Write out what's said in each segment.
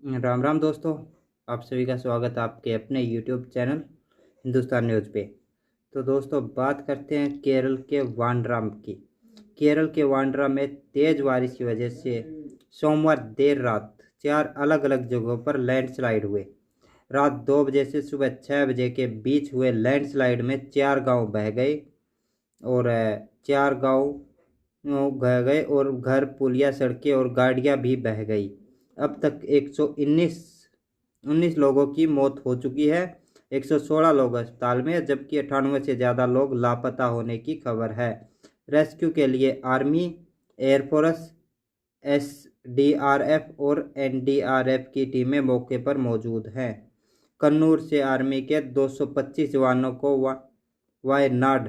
राम राम दोस्तों। आप सभी का स्वागत है आपके अपने यूट्यूब चैनल हिंदुस्तान न्यूज़ पे। तो दोस्तों बात करते हैं केरल के वांड्राम की। केरल के वांड्रा में तेज बारिश की वजह से सोमवार देर रात 4 अलग अलग जगहों पर लैंडस्लाइड हुए। रात 2 बजे से सुबह 6 बजे के बीच हुए लैंडस्लाइड में 4 गांव बह गए और 4 गांव बह गए और घर, पुलिया, सड़कें और गाड़ियां भी बह गई। अब तक 119 लोगों की मौत हो चुकी है। 116 लोग अस्पताल में हैं, जबकि 98 से ज़्यादा लोग लापता होने की खबर है। रेस्क्यू के लिए आर्मी, एयरफोर्स, एसडीआरएफ और एनडीआरएफ की टीमें मौके पर मौजूद हैं। कन्नूर से आर्मी के 225 जवानों को वायनाड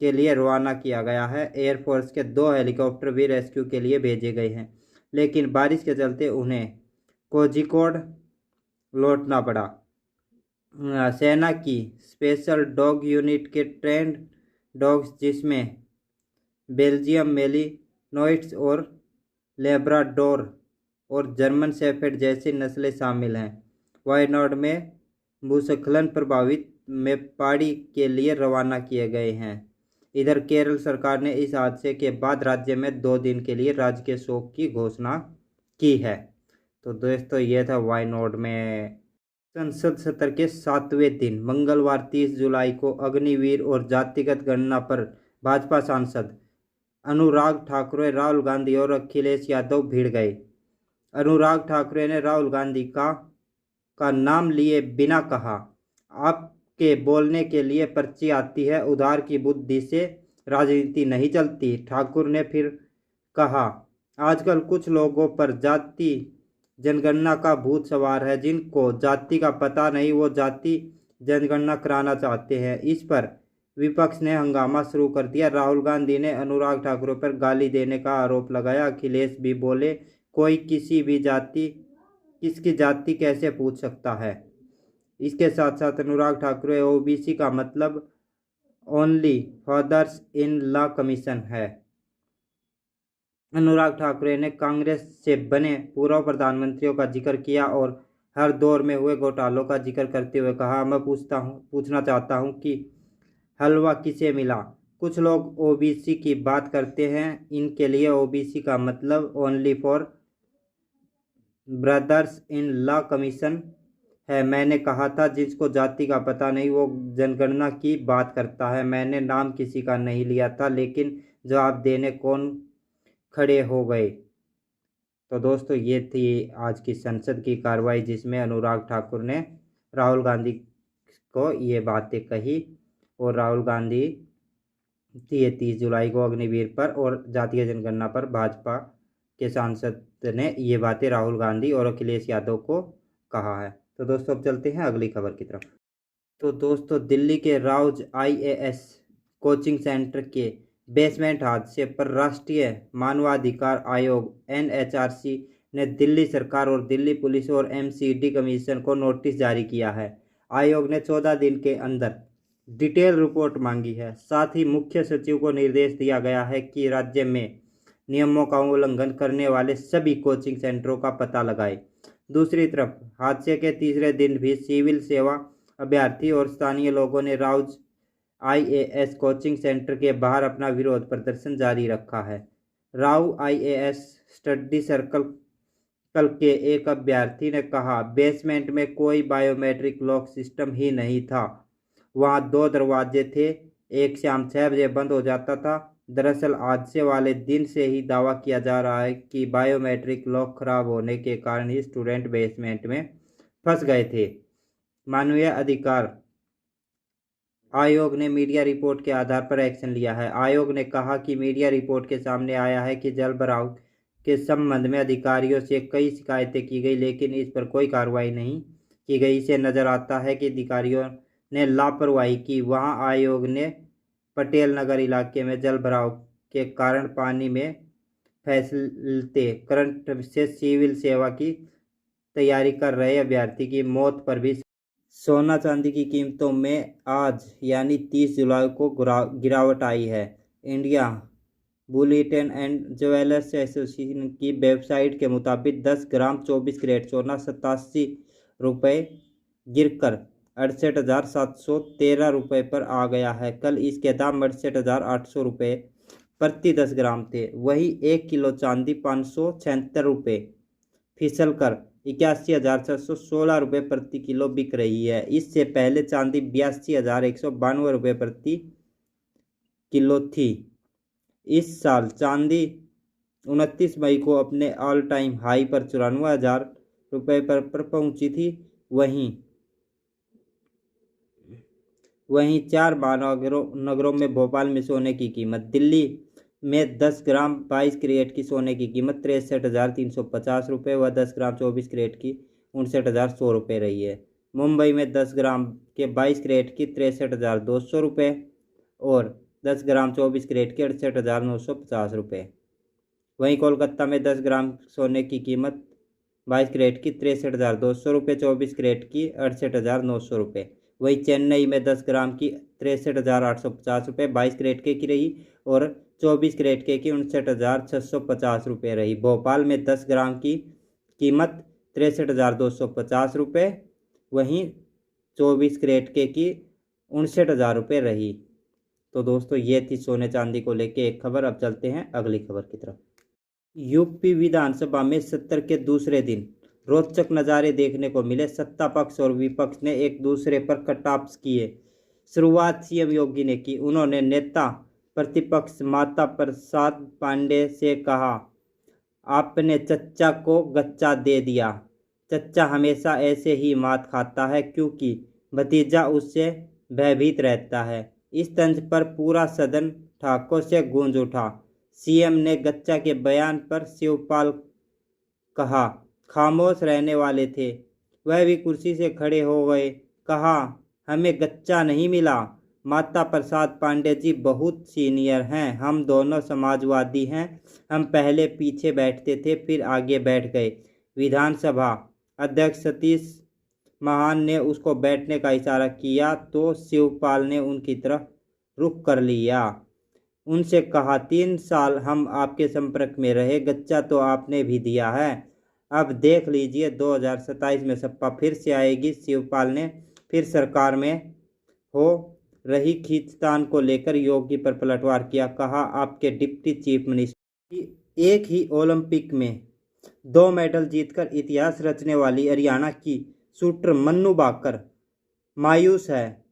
के लिए रवाना किया गया है। एयरफोर्स के 2 हेलीकॉप्टर भी रेस्क्यू के लिए भेजे गए हैं, लेकिन बारिश के चलते उन्हें कोझिकोड लौटना पड़ा। सेना की स्पेशल डॉग यूनिट के ट्रेंड डॉग्स, जिसमें बेल्जियम मेलिनोइट्स और लेब्राडोर और जर्मन शेफर्ड जैसी नस्लें शामिल हैं, वायनाड में भूस्खलन प्रभावित में पहाड़ी के लिए रवाना किए गए हैं। इधर केरल सरकार ने इस हादसे के बाद राज्य में 2 दिन के लिए राजकीय शोक की घोषणा की है। तो दोस्तों ये था वायनाड में संसद सत्र के 7वें दिन मंगलवार 30 जुलाई को अग्निवीर और जातिगत गणना पर भाजपा सांसद अनुराग ठाकुर, राहुल गांधी और अखिलेश यादव भिड़ गए। अनुराग ठाकुर ने राहुल गांधी का नाम लिए बिना कहा, आपके बोलने के लिए पर्ची आती है, उधार की बुद्धि से राजनीति नहीं चलती। ठाकुर ने फिर कहा, आजकल कुछ लोगों पर जाति जनगणना का भूत सवार है। जिनको जाति का पता नहीं वो जाति जनगणना कराना चाहते हैं। इस पर विपक्ष ने हंगामा शुरू कर दिया। राहुल गांधी ने अनुराग ठाकुर पर गाली देने का आरोप लगाया। अखिलेश भी बोले, कोई किसकी जाति कैसे पूछ सकता है। इसके साथ साथ अनुराग ठाकुर ओबीसी का मतलब only fathers in law commission है। अनुराग ठाकुर ने कांग्रेस से बने पूर्व प्रधानमंत्रियों का जिक्र किया और हर दौर में हुए घोटालों का जिक्र करते हुए कहा, मैं पूछना चाहता हूं कि हलवा किसे मिला। कुछ लोग ओबीसी की बात करते हैं, इनके लिए ओबीसी का मतलब only for brothers in law commission है। मैंने कहा था, जिसको जाति का पता नहीं वो जनगणना की बात करता है। मैंने नाम किसी का नहीं लिया था, लेकिन जवाब देने कौन खड़े हो गए। तो दोस्तों ये थी आज की संसद की कार्रवाई, जिसमें अनुराग ठाकुर ने राहुल गांधी को ये बातें कही और राहुल गांधी 30 जुलाई को अग्निवीर पर और जातीय जनगणना पर भाजपा के सांसद ने ये बातें राहुल गांधी और अखिलेश यादव को कहा है। तो दोस्तों अब चलते हैं अगली खबर की तरफ। तो दोस्तों दिल्ली के राउज आईएएस कोचिंग सेंटर के बेसमेंट हादसे पर राष्ट्रीय मानवाधिकार आयोग एनएचआरसी ने दिल्ली सरकार और दिल्ली पुलिस और एमसीडी कमीशन को नोटिस जारी किया है। आयोग ने 14 दिन के अंदर डिटेल रिपोर्ट मांगी है। साथ ही मुख्य सचिव को निर्देश दिया गया है कि राज्य में नियमों का उल्लंघन करने वाले सभी कोचिंग सेंटरों का पता लगाए। दूसरी तरफ हादसे के तीसरे दिन भी सिविल सेवा अभ्यर्थी और स्थानीय लोगों ने राउज आईएएस कोचिंग सेंटर के बाहर अपना विरोध प्रदर्शन जारी रखा है। राउ आईएएस स्टडी सर्कल के एक अभ्यर्थी ने कहा, बेसमेंट में कोई बायोमेट्रिक लॉक सिस्टम ही नहीं था। वहां 2 दरवाजे थे, एक शाम 6 बजे बंद हो जाता था। दरअसल हादसे वाले दिन से ही दावा किया जा रहा है कि बायोमेट्रिक लॉक खराब होने के कारण ही स्टूडेंट बेसमेंट में फंस गए थे। मानवीय अधिकार आयोग ने मीडिया रिपोर्ट के आधार पर एक्शन लिया है। आयोग ने कहा कि मीडिया रिपोर्ट के सामने आया है कि जल भराव के संबंध में अधिकारियों से कई शिकायतें की गई, लेकिन इस पर कोई कार्रवाई नहीं की गई। इसे नजर आता है कि अधिकारियों ने लापरवाही की। वहां आयोग ने पटेल नगर इलाके में जल भराव के कारण पानी में फैलते करंट से सिविल सेवा की तैयारी कर रहे अभ्यर्थी की मौत पर भी। सोना चांदी की कीमतों में आज यानी 30 जुलाई को गिरावट आई है। India bulletin and jewellers association की वेबसाइट के मुताबिक 10 ग्राम 24 कैरेट सोना 87 रुपये गिरकर 68,713 रुपये पर आ गया है। कल इसके दाम 68,800 रुपये प्रति 10 ग्राम थे। वहीं 1 किलो चांदी 576 रुपये फिसल कर 81,616 रुपये प्रति किलो बिक रही है। इससे पहले चांदी 82,192 रुपये प्रति किलो थी। इस साल चांदी 29 मई को अपने ऑल टाइम हाई पर 94,000 रुपये पर पहुंची थी। वहीं 4 महानगरों में भोपाल में सोने की कीमत, दिल्ली में 10 ग्राम 22 कैरेट की सोने की कीमत 63,350 रुपये व 10 ग्राम 24 कैरेट की 59,100 रुपये रही है। मुंबई में 10 ग्राम के 22 कैरेट की 63,200 रुपये और 10 ग्राम 24 कैरेट की 68,950 रुपये। वहीं कोलकाता में 10 ग्राम सोने की कीमत 22 कैरेट की 63,200 रुपये, 24 कैरेट की 68,900 रुपये। वहीं चेन्नई में 10 ग्राम की 63,850 रुपये 22 कैरेट की रही और 24 कैरेट की 59,650 रुपये रही। भोपाल में 10 ग्राम की कीमत 63,250 रुपये, वहीं 24 कैरेट की 59,000 रुपये रही। तो दोस्तों ये थी सोने चांदी को लेके एक खबर। अब चलते हैं अगली खबर की तरफ। यूपी विधानसभा में सत्र के दूसरे दिन रोचक नज़ारे देखने को मिले। सत्ता पक्ष और विपक्ष ने एक दूसरे पर कटाक्ष किए। शुरुआत सीएम योगी ने की। उन्होंने नेता प्रतिपक्ष माता प्रसाद पांडे से कहा, आपने चच्चा को गच्चा दे दिया। चच्चा हमेशा ऐसे ही मात खाता है क्योंकि भतीजा उससे भयभीत रहता है। इस तंज पर पूरा सदन ठाकों से गूंज उठा। सीएम ने गच्चा के बयान पर शिवपाल कहा खामोश रहने वाले थे, वह भी कुर्सी से खड़े हो गए। कहा हमें गच्चा नहीं मिला। माता प्रसाद पांडे जी बहुत सीनियर हैं, हम दोनों समाजवादी हैं। हम पहले पीछे बैठते थे फिर आगे बैठ गए। विधानसभा अध्यक्ष सतीश महान ने उसको बैठने का इशारा किया तो शिवपाल ने उनकी तरफ रुख कर लिया। उनसे कहा 3 साल हम आपके संपर्क में रहे, गच्चा तो आपने भी दिया है। अब देख लीजिए 2027 में सपा फिर से आएगी। शिवपाल ने फिर सरकार में हो रही खींचतान को लेकर योगी पर पलटवार किया। कहा आपके डिप्टी चीफ मिनिस्टर एक ही ओलंपिक में 2 मेडल जीतकर इतिहास रचने वाली हरियाणा की शूटर मन्नू भाकर मायूस है।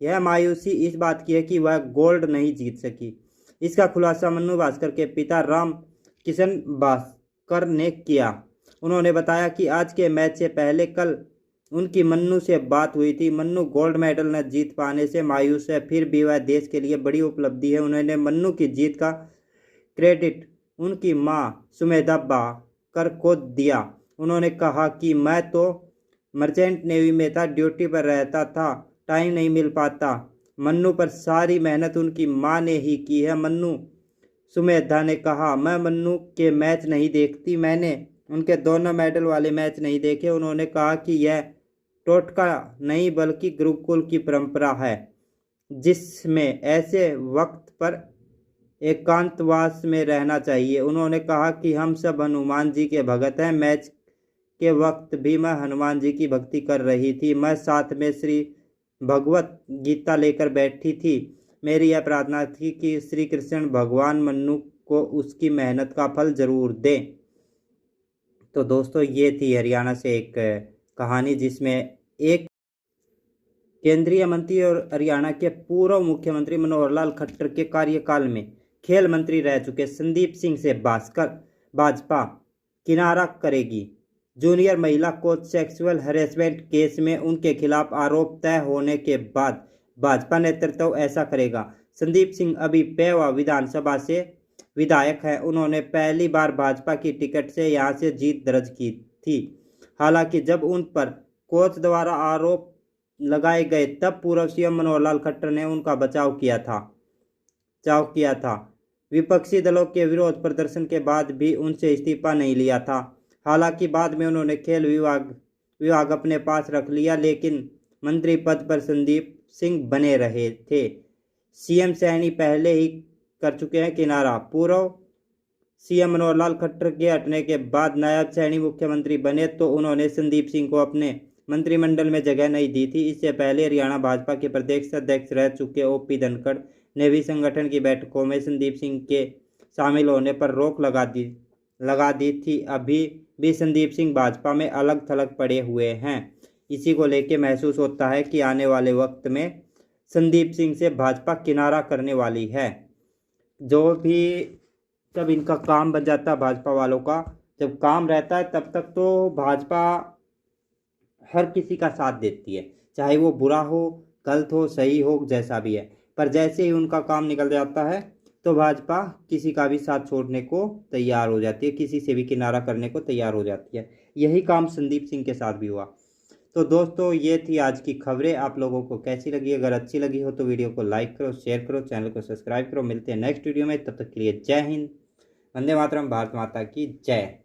यह मायूसी इस बात की है कि वह गोल्ड नहीं जीत सकी। इसका खुलासा मन्नू भास्कर के पिता राम किशन भास्कर ने किया। उन्होंने बताया कि आज के मैच से पहले कल उनकी मन्नू से बात हुई थी। मन्नू गोल्ड मेडल न जीत पाने से मायूस है, फिर भी वह देश के लिए बड़ी उपलब्धि है। उन्होंने मन्नू की जीत का क्रेडिट उनकी मां सुमेधा भाकर को दिया। उन्होंने कहा कि मैं तो मर्चेंट नेवी में था, ड्यूटी पर रहता था, टाइम नहीं मिल पाता। मन्नू पर सारी मेहनत उनकी मां ने ही की है। मन्नू सुमेधा ने कहा मैं मन्नू के मैच नहीं देखती, मैंने उनके दोनों मेडल वाले मैच नहीं देखे। उन्होंने कहा कि यह टोटका नहीं बल्कि गुरुकुल की परंपरा है जिसमें ऐसे वक्त पर एकांतवास में रहना चाहिए। उन्होंने कहा कि हम सब हनुमान जी के भगत हैं। मैच के वक्त भी मैं हनुमान जी की भक्ति कर रही थी। मैं साथ में श्री भगवत गीता लेकर बैठी थी। मेरी यह प्रार्थना थी कि श्री कृष्ण भगवान मन्नू को उसकी मेहनत का फल जरूर दें। तो दोस्तों ये थी हरियाणा से एक कहानी जिसमें एक केंद्रीय मंत्री और हरियाणा के पूर्व मुख्यमंत्री मनोहर लाल खट्टर के कार्यकाल में खेल मंत्री रह चुके संदीप सिंह से भाजपा किनारा करेगी। जूनियर महिला कोच सेक्सुअल हैरेसमेंट केस में उनके खिलाफ आरोप तय होने के बाद भाजपा नेतृत्व ऐसा करेगा। संदीप सिंह अभी पेवा विधानसभा से विधायक है। उन्होंने पहली बार भाजपा की टिकट से यहां से जीत दर्ज की थी। हालांकि जब उन पर कोच द्वारा आरोप लगाए गए तब पूर्व सीएम मनोहर लाल खट्टर ने उनका बचाव किया था। विपक्षी दलों के विरोध प्रदर्शन के बाद भी उनसे इस्तीफा नहीं लिया था। हालांकि बाद में उन्होंने खेल विभाग अपने पास रख लिया, लेकिन मंत्री पद पर संदीप सिंह बने रहे थे। सीएम सैनी पहले ही कर चुके हैं किनारा। पूर्व सीएम मनोहर लाल खट्टर के हटने के बाद नायब सैनी मुख्यमंत्री बने तो उन्होंने संदीप सिंह को अपने मंत्रिमंडल में जगह नहीं दी थी। इससे पहले हरियाणा भाजपा के प्रदेश अध्यक्ष रह चुके ओपी धनखड़ ने भी संगठन की बैठकों में संदीप सिंह के शामिल होने पर रोक लगा दी थी। अभी भी संदीप सिंह भाजपा में अलग थलग पड़े हुए हैं। इसी को लेकर महसूस होता है कि आने वाले वक्त में संदीप सिंह से भाजपा किनारा करने वाली है। जो भी जब इनका काम बन जाता है भाजपा वालों का, जब काम रहता है तब तक तो भाजपा हर किसी का साथ देती है, चाहे वो बुरा हो, गलत हो, सही हो, जैसा भी है। पर जैसे ही उनका काम निकल जाता है तो भाजपा किसी का भी साथ छोड़ने को तैयार हो जाती है, किसी से भी किनारा करने को तैयार हो जाती है। यही काम संदीप सिंह के साथ भी हुआ। तो दोस्तों, ये थी आज की खबरें। आप लोगों को कैसी लगी? अगर अच्छी लगी हो तो वीडियो को लाइक करो, शेयर करो, चैनल को सब्सक्राइब करो। मिलते हैं नेक्स्ट वीडियो में, तब तक के लिए जय हिंद, वंदे मातरम, भारत माता की जय।